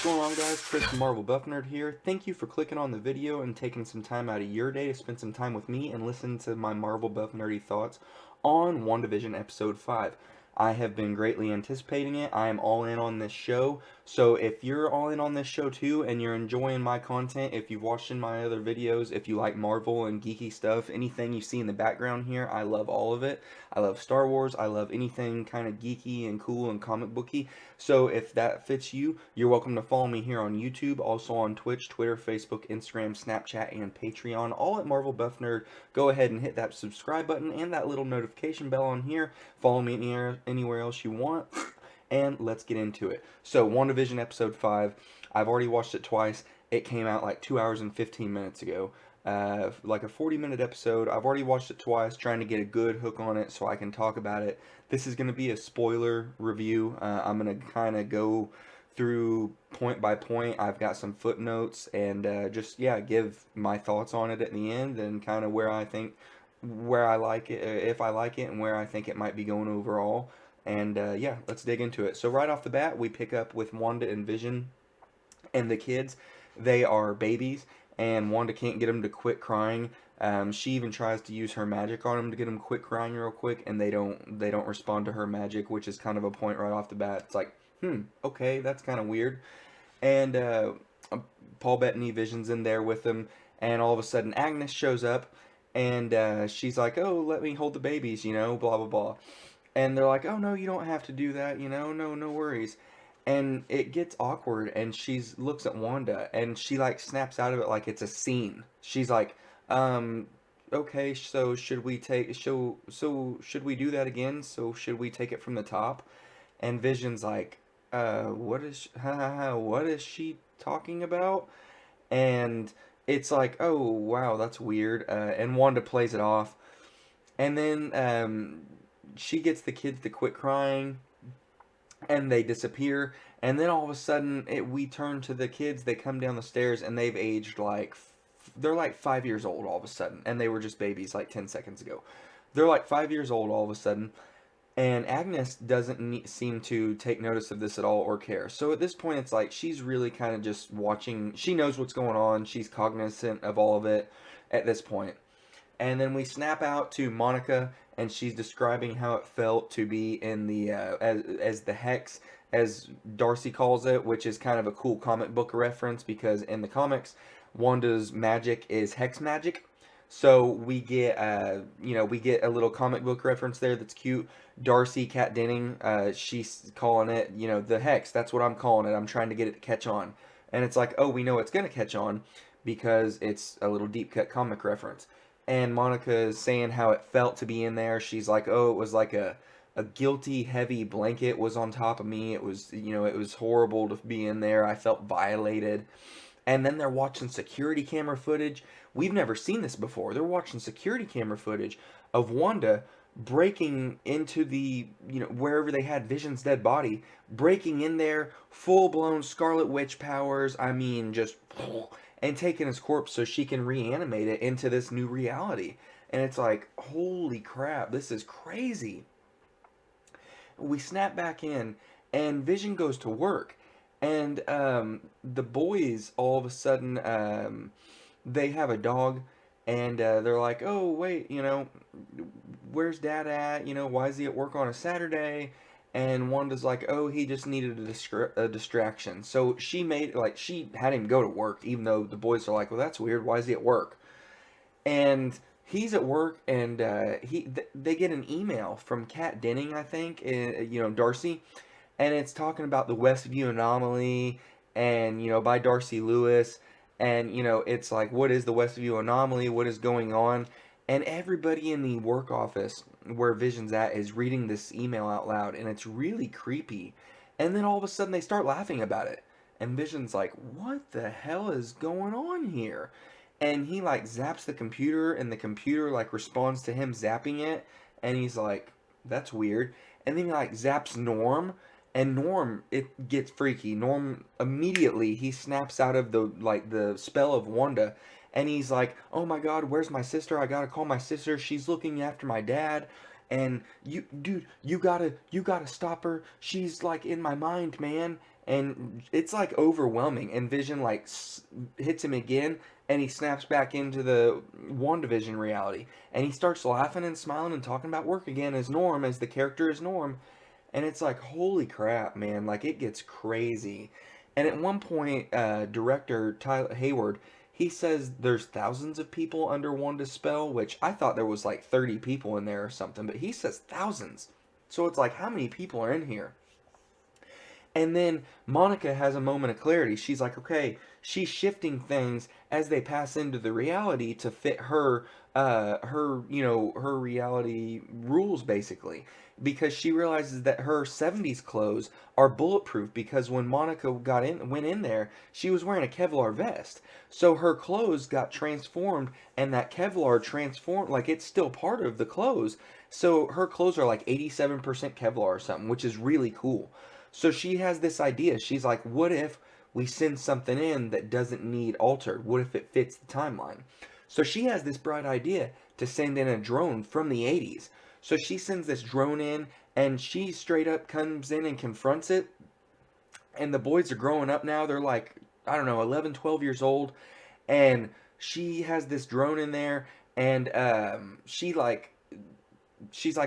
going on, guys? Chris from Marvel Buff Nerd here. Thank you for clicking on the video and taking some time out of your day to spend some time with me and listen to my Marvel Buff Nerdy thoughts on WandaVision Episode 5. I have been greatly anticipating it. I am all in on this show. So if you're all in on this show too and you're enjoying my content, if you've watched in my other videos, if you like Marvel and geeky stuff, anything you see in the background here, I love all of it. I love Star Wars. I love anything kind of geeky and cool and comic booky. So if that fits you, you're welcome to follow me here on YouTube, also on Twitch, Twitter, Facebook, Instagram, Snapchat, and Patreon, all at Marvel Buff Nerd. Go ahead and hit that subscribe button and that little notification bell on here. Follow me anywhere else you want, and let's get into it. So, WandaVision Episode 5, I've already watched it twice. It came out like 2 hours and 15 minutes ago. Like a 40-minute episode. I've already watched it twice, trying to get a good hook on it so I can talk about it. This is going to be a spoiler review. I'm going to kind of go through point by point. I've got some footnotes and just, yeah, give my thoughts on it at the end and kind of where I like it, if I like it, and where I think it might be going overall. And yeah, let's dig into it. So right off the bat, we pick up with Wanda and Vision and the kids. They are babies, and Wanda can't get them to quit crying. She even tries to use her magic on them to get them to quit crying real quick, and they don't respond to her magic, which is kind of a point right off the bat. It's like, okay, that's kind of weird. And Paul Bettany, Vision's in there with them, and all of a sudden Agnes shows up, and she's like, "Oh, let me hold the babies," blah blah blah. And they're like, "Oh no, you don't have to do that, no worries." And it gets awkward, and she looks at Wanda, and she like snaps out of it like it's a scene. She's like, okay, so should we do that again? So should we take it from the top?" And Vision's like, what is she talking about? And it's like, oh wow, that's weird. And Wanda plays it off, and then she gets the kids to quit crying, and they disappear. And then all of a sudden, we turn to the kids. They come down the stairs, and they've aged like they're like 5 years old all of a sudden, and they were just babies like 10 seconds ago. They're like 5 years old all of a sudden, and Agnes doesn't seem to take notice of this at all or care. So at this point, it's like she's really kind of just watching. She knows what's going on. She's cognizant of all of it at this point. And then we snap out to Monica, and she's describing how it felt to be in the as the Hex, as Darcy calls it, which is kind of a cool comic book reference because in the comics, Wanda's magic is Hex magic. So we get we get a little comic book reference there that's cute. Darcy Kat Denning, she's calling it the Hex. That's what I'm calling it. I'm trying to get it to catch on, and it's like, oh, we know it's gonna catch on because it's a little deep cut comic reference. And Monica is saying how it felt to be in there. She's like, oh, it was like a guilty, heavy blanket was on top of me. It was, it was horrible to be in there. I felt violated. And then they're watching security camera footage. We've never seen this before. They're watching security camera footage of Wanda breaking into the, wherever they had Vision's dead body, breaking in there, full-blown Scarlet Witch powers. I mean, just and taking his corpse so she can reanimate it into this new reality. And it's like, holy crap, this is crazy. We snap back in, and Vision goes to work. And the boys, all of a sudden, they have a dog. And they're like, oh, wait, where's Dad at? Why is he at work on a Saturday? And Wanda's like, oh, he just needed a distraction. So she had him go to work, even though the boys are like, well, that's weird. Why is he at work? And he's at work, and they get an email from Kat Denning, I think, Darcy, and it's talking about the Westview anomaly, and by Darcy Lewis, and it's like, what is the Westview anomaly? What is going on? And everybody in the work office where Vision's at is reading this email out loud, and it's really creepy. And then all of a sudden they start laughing about it. And Vision's like, what the hell is going on here? And he like zaps the computer, and the computer like responds to him zapping it, and he's like, that's weird. And then he like zaps Norm, and Norm, it gets freaky. Norm immediately, he snaps out of the spell of Wanda, and he's like, oh my god, where's my sister? I gotta call my sister. She's looking after my dad. and you gotta stop her. She's like in my mind, man. And it's like overwhelming. And Vision like hits him again, and he snaps back into the WandaVision reality, and he starts laughing and smiling and talking about work again as Norm, as the character as Norm. And it's like, holy crap, man! Like, it gets crazy. And at one point, director Tyler Hayward, he says there's thousands of people under Wanda's spell, which I thought there was like 30 people in there or something, but he says thousands. So it's like, how many people are in here? And then Monica has a moment of clarity. She's like, okay, she's shifting things as they pass into the reality to fit her reality rules basically. Because she realizes that her 70s clothes are bulletproof because when Monica went in there, she was wearing a Kevlar vest. So her clothes got transformed and that Kevlar transformed, like it's still part of the clothes. So her clothes are like 87% Kevlar or something, which is really cool. So she has this idea. She's like, what if we send something in that doesn't need altered? What if it fits the timeline? So she has this bright idea to send in a drone from the 80s. So she sends this drone in, and she straight up comes in and confronts it. And the boys are growing up now. They're like, I don't know, 11, 12 years old. And she has this drone in there, and she's like,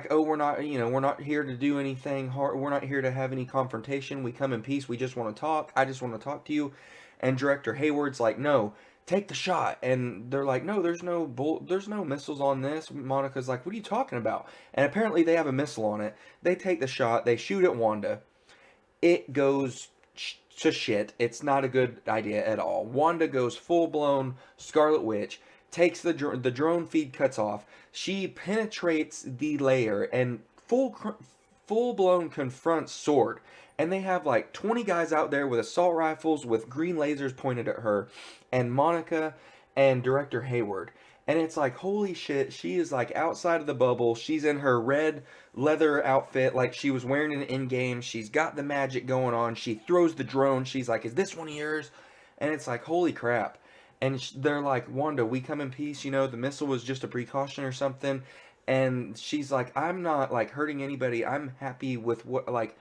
oh, we're not here to do anything hard. We're not here to have any confrontation. We come in peace. We just want to talk. I just want to talk to you. And director Hayward's like, no, take the shot. And they're like, no, there's no missiles on this. Monica's like, what are you talking about? And apparently they have a missile on it. They take the shot. They shoot at Wanda. It goes to shit. It's not a good idea at all. Wanda goes full blown Scarlet Witch, takes the drone feed cuts off. She penetrates the layer and full blown confronts Sword. And they have like 20 guys out there with assault rifles with green lasers pointed at her, and Monica and director Hayward. And it's like, holy shit, she is like outside of the bubble. She's in her red leather outfit like she was wearing in Endgame. She's got the magic going on. She throws the drone. She's like, is this one of yours? And it's like, holy crap. And they're like, Wanda, we come in peace. The missile was just a precaution or something. And she's like, I'm not like hurting anybody. I'm happy with what, like,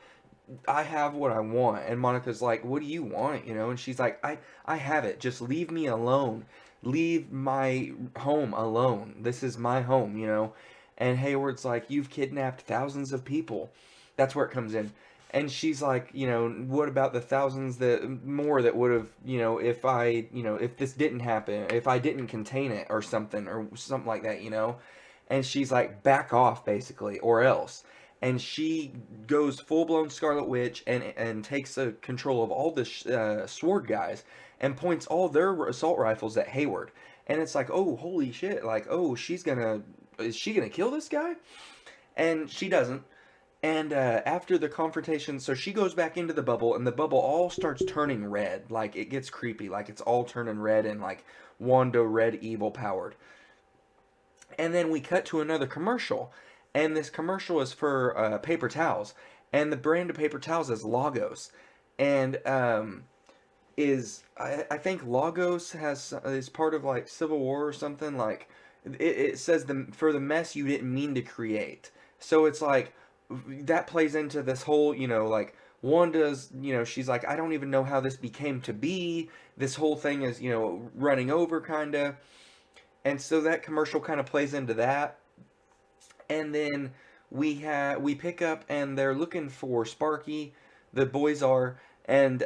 I have what I want. And Monica's like, what do you want? And she's like, I have it. Just leave me alone. Leave my home alone. This is my home. And Hayward's like, you've kidnapped thousands of people. That's where it comes in. And she's like, what about the thousands that more that would have, if this didn't happen, if I didn't contain it or something like that. And she's like, back off basically, or else. And she goes full blown Scarlet Witch and takes control of all the sword guys and points all their assault rifles at Hayward. And it's like, oh, holy shit! Like, oh, is she gonna kill this guy? And she doesn't. And after the confrontation, so she goes back into the bubble, and the bubble all starts turning red. Like, it gets creepy. Like, it's all turning red and like Wanda red evil powered. And then we cut to another commercial, and this commercial is for paper towels, and the brand of paper towels is Lagos, and I think Lagos is part of like Civil War or something. Like it says for the mess you didn't mean to create. So it's like that plays into this whole like Wanda's she's like, I don't even know how this became to be. This whole thing is running over kind of. And so that commercial kind of plays into that. And then we pick up and they're looking for Sparky. The boys are, and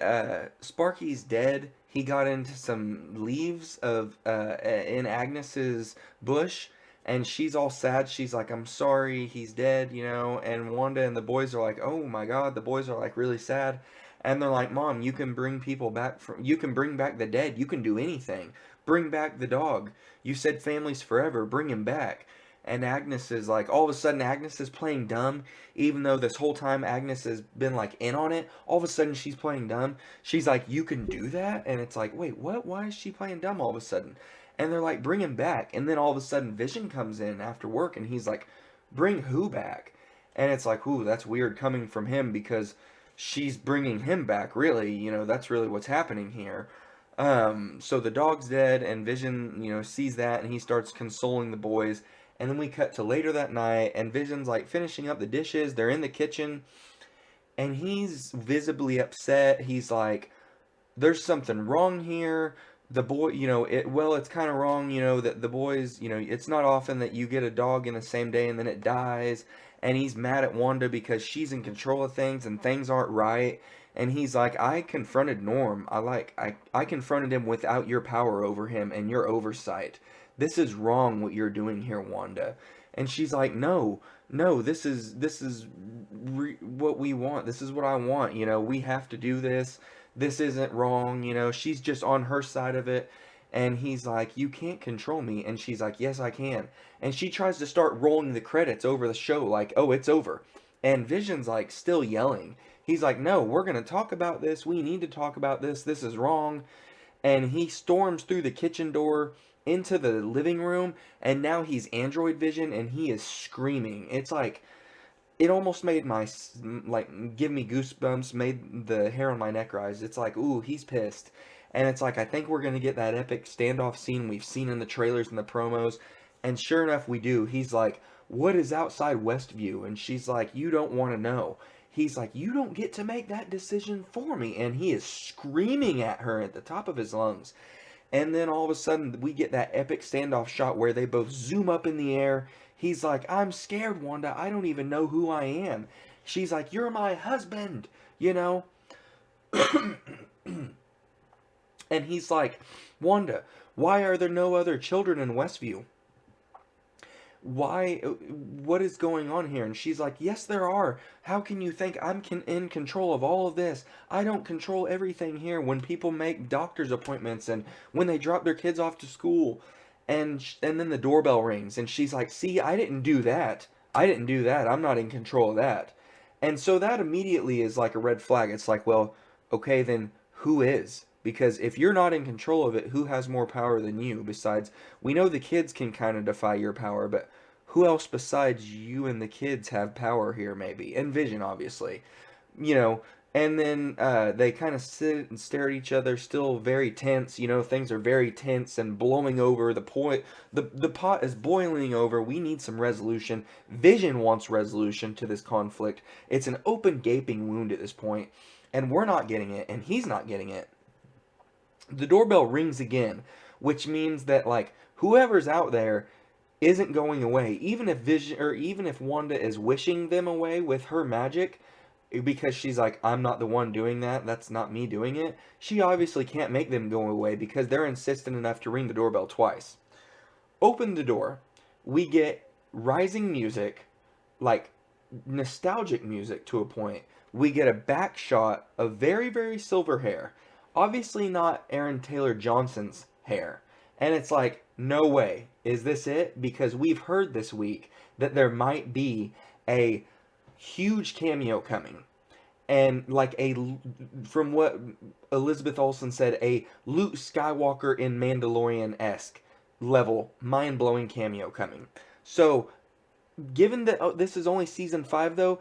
Sparky's dead. He got into some leaves of in Agnes's bush, and she's all sad. She's like, "I'm sorry, he's dead," And Wanda and the boys are like, "Oh my God!" The boys are like really sad, and they're like, "Mom, you can bring people back you can bring back the dead. You can do anything. Bring back the dog. You said families forever. Bring him back." And Agnes is like, all of a sudden Agnes is playing dumb, even though this whole time Agnes has been like in on it. All of a sudden she's playing dumb. She's like, you can do that? And it's like, wait, what? Why is she playing dumb all of a sudden? And they're like, bring him back. And then all of a sudden Vision comes in after work and he's like, bring who back? And it's like, ooh, that's weird coming from him because she's bringing him back, really. That's really what's happening here. So the dog's dead and Vision, sees that and he starts consoling the boys. And then we cut to later that night, and Vision's like finishing up the dishes. They're in the kitchen, and he's visibly upset. He's like, there's something wrong here. The boy, it's kind of wrong, that the boys, it's not often that you get a dog in the same day and then it dies. And he's mad at Wanda because she's in control of things and things aren't right. And he's like, I confronted Norm. I confronted him without your power over him and your oversight. This is wrong what you're doing here, Wanda. And she's like, no, no, this is what we want. This is what I want. We have to do this. This isn't wrong. She's just on her side of it. And he's like, you can't control me. And she's like, yes, I can. And she tries to start rolling the credits over the show like, oh, it's over. And Vision's like still yelling. He's like, no, we're going to talk about this. We need to talk about this. This is wrong. And he storms through the kitchen door into the living room. And now he's Android Vision and he is screaming. It's like, it almost made my, like, give me goosebumps, made the hair on my neck rise. It's like, ooh, he's pissed. And it's like, I think we're going to get that epic standoff scene we've seen in the trailers and the promos. And sure enough, we do. He's like, what is outside Westview? And she's like, you don't want to know. He's like, you don't get to make that decision for me. And he is screaming at her at the top of his lungs. And then all of a sudden, we get that epic standoff shot where they both zoom up in the air. He's like, I'm scared, Wanda. I don't even know who I am. She's like, you're my husband, you know? And he's like, Wanda, why are there no other children in Westview? Why, what is going on here? And she's like, yes, there are. How can you think I'm in control of all of this? I don't control everything here. When people make doctor's appointments and when they drop their kids off to school, and then the doorbell rings and she's like, see, I didn't do that. I didn't do that. I'm not in control of that. And so that immediately is like a red flag. It's like, well, okay, then who is? Because if you're not in control of it, who has more power than you? Besides, we know the kids can kind of defy your power, but who else besides you and the kids have power here, maybe? And Vision, obviously. You know, and then they kind of sit and stare at each other, still very tense. Things are very tense and blowing over. The pot is boiling over. We need some resolution. Vision wants resolution to this conflict. It's an open, gaping wound at this point, and we're not getting it, and he's not getting it. The doorbell rings again, which means that like whoever's out there isn't going away. Even if Vision or even if Wanda is wishing them away with her magic, because she's like, I'm not the one doing that. That's not me doing it. She obviously can't make them go away because they're insistent enough to ring the doorbell twice. Open the door. We get rising music, like nostalgic music to a point. We get a back shot of very, very silver hair. Obviously not Aaron Taylor Johnson's hair. And it's like, no way. Is this it? Because we've heard this week that there might be a huge cameo coming. And like from what Elizabeth Olsen said, a Luke Skywalker in Mandalorian-esque level, mind-blowing cameo coming. So given that this is only season 5 though,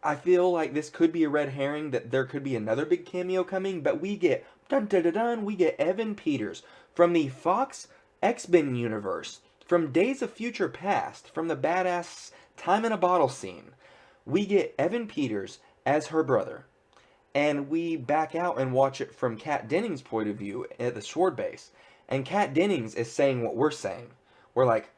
I feel like this could be a red herring, that there could be another big cameo coming, but we get dun dun dun dun, we get Evan Peters from the Fox X-Men universe, from Days of Future Past, from the badass Time in a Bottle scene. We get Evan Peters as her brother, and we back out and watch it from Kat Dennings' point of view at the Sword Base, and Kat Dennings is saying what we're saying. We're like,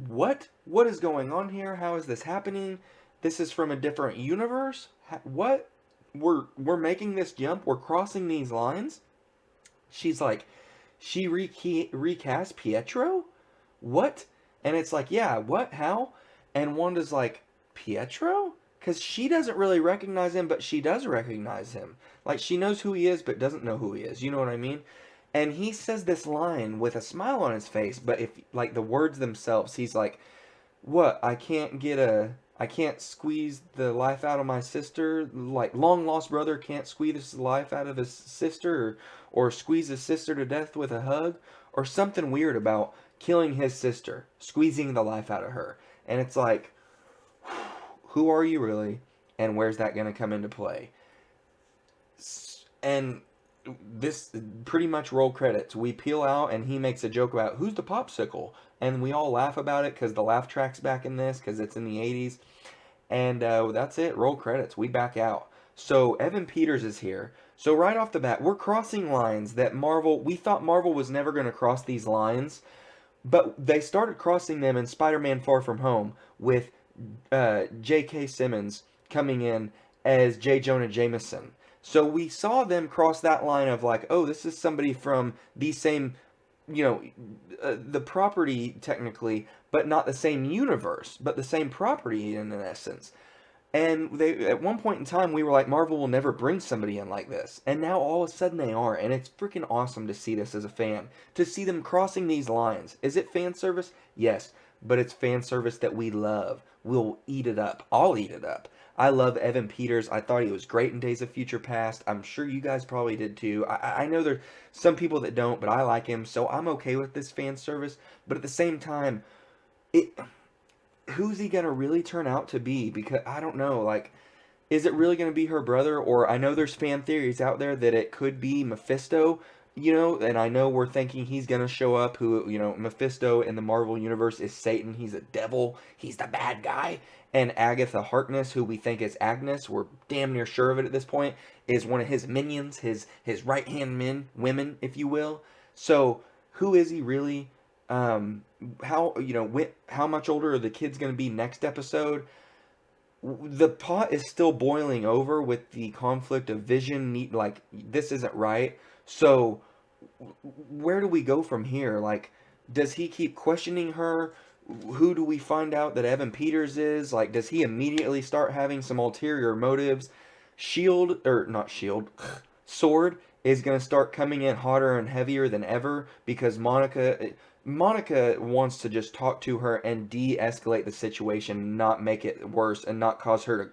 what is going on here? How is this happening? This is from a different universe? What? We're making this jump? We're crossing these lines? She's like, she recast Pietro? What? And it's like, yeah, what? How? And Wanda's like, Pietro? Because she doesn't really recognize him, but she does recognize him. Like, she knows who he is, but doesn't know who he is. You know what I mean? And he says this line with a smile on his face, but if, like, the words themselves, he's like, what? I can't squeeze the life out of my sister. Like, long lost brother can't squeeze the life out of his sister, or squeeze his sister to death with a hug, or something weird about killing his sister, squeezing the life out of her. And it's like, who are you really, and where's that going to come into play? And this pretty much roll credits. We peel out, and he makes a joke about who's the popsicle, and we all laugh about it because the laugh track's back in this because it's in the '80s, and that's it. Roll credits. We back out. So Evan Peters is here. So right off the bat, we're crossing lines that Marvel. We thought Marvel was never going to cross these lines, but they started crossing them in Spider-Man: Far From Home with J.K. Simmons coming in as J. Jonah Jameson. So we saw them cross that line of like, oh, this is somebody from the same, you know, the property technically, but not the same universe, but the same property in essence. And they at one point in time we were like, Marvel will never bring somebody in like this. And now all of a sudden they are, and it's freaking awesome to see this as a fan. To see them crossing these lines. Is it fan service? Yes. But it's fan service that we love. We'll eat it up. I'll eat it up. I love Evan Peters. I thought he was great in Days of Future Past. I'm sure you guys probably did too. I know there's some people that don't, but I like him, so I'm okay with this fan service. But at the same time, it who's he gonna really turn out to be? Because I don't know, like, is it really gonna be her brother? Or I know there's fan theories out there that it could be Mephisto, and I know we're thinking he's gonna show up. Who, Mephisto in the Marvel universe is Satan. He's a devil. He's the bad guy. And Agatha Harkness, who we think is Agnes, we're damn near sure of it at this point, is one of his minions, his right hand women, if you will. So who is he really? How much older are the kids going to be next episode? The pot is still boiling over with the conflict of Vision. Like, this isn't right. So where do we go from here? Like, does he keep questioning her? Who do we find out that Evan Peters is? Like, does he immediately start having some ulterior motives? Shield, or not Shield, Sword is going to start coming in hotter and heavier than ever because Monica wants to just talk to her and de-escalate the situation, not make it worse and not cause her to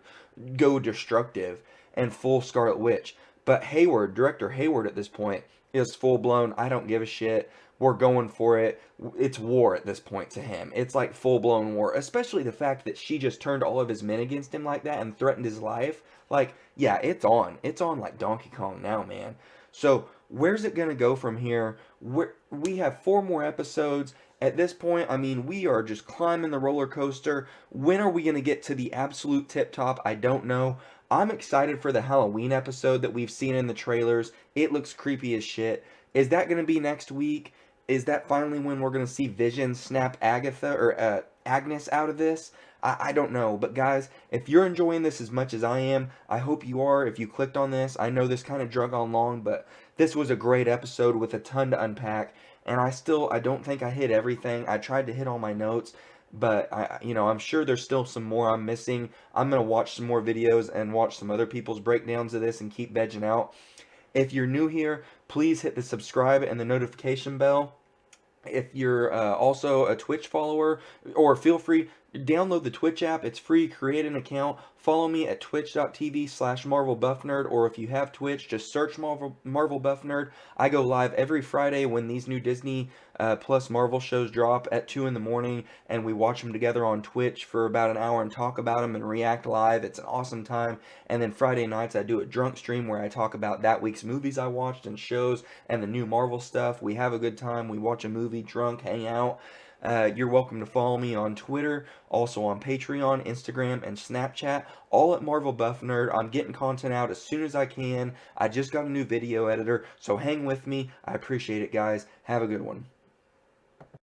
go destructive and full Scarlet Witch. But Hayward, director Hayward at this point, is full blown, I don't give a shit. We're going for it. It's war at this point to him. It's like full blown war. Especially the fact that she just turned all of his men against him like that and threatened his life. Like, yeah, it's on. It's on like Donkey Kong now, man. So where's it gonna go from here? We have 4 more episodes. At this point, I mean, we are just climbing the roller coaster. When are we gonna get to the absolute tip top? I don't know. I'm excited for the Halloween episode that we've seen in the trailers. It looks creepy as shit. Is that gonna be next week? Is that finally when we're gonna see Vision snap Agatha or Agnes out of this? I don't know, but guys, if you're enjoying this as much as I am, I hope you are. If you clicked on this, I know this kind of drug on long, but this was a great episode with a ton to unpack, and I don't think I hit everything. I tried to hit all my notes, but I'm sure there's still some more I'm missing. I'm gonna watch some more videos and watch some other people's breakdowns of this and keep vegging out. If you're new here, please hit the subscribe and the notification bell. If you're also a Twitch follower, or feel free, download the Twitch app. It's free. Create an account. Follow me at twitch.tv/MarvelBuffNerd, or if you have Twitch, just search Marvel Buff Nerd. I go live every Friday when these new Disney Plus Marvel shows drop at 2 in the morning, and we watch them together on Twitch for about an hour and talk about them and react live. It's an awesome time. And then Friday nights I do a drunk stream where I talk about that week's movies I watched and shows and the new Marvel stuff. We have a good time. We watch a movie, drunk, hang out. You're welcome to follow me on Twitter, also on Patreon, Instagram, and Snapchat, all at Marvel Buff Nerd. I'm getting content out as soon as I can. I just got a new video editor, so hang with me. I appreciate it, guys. Have a good one.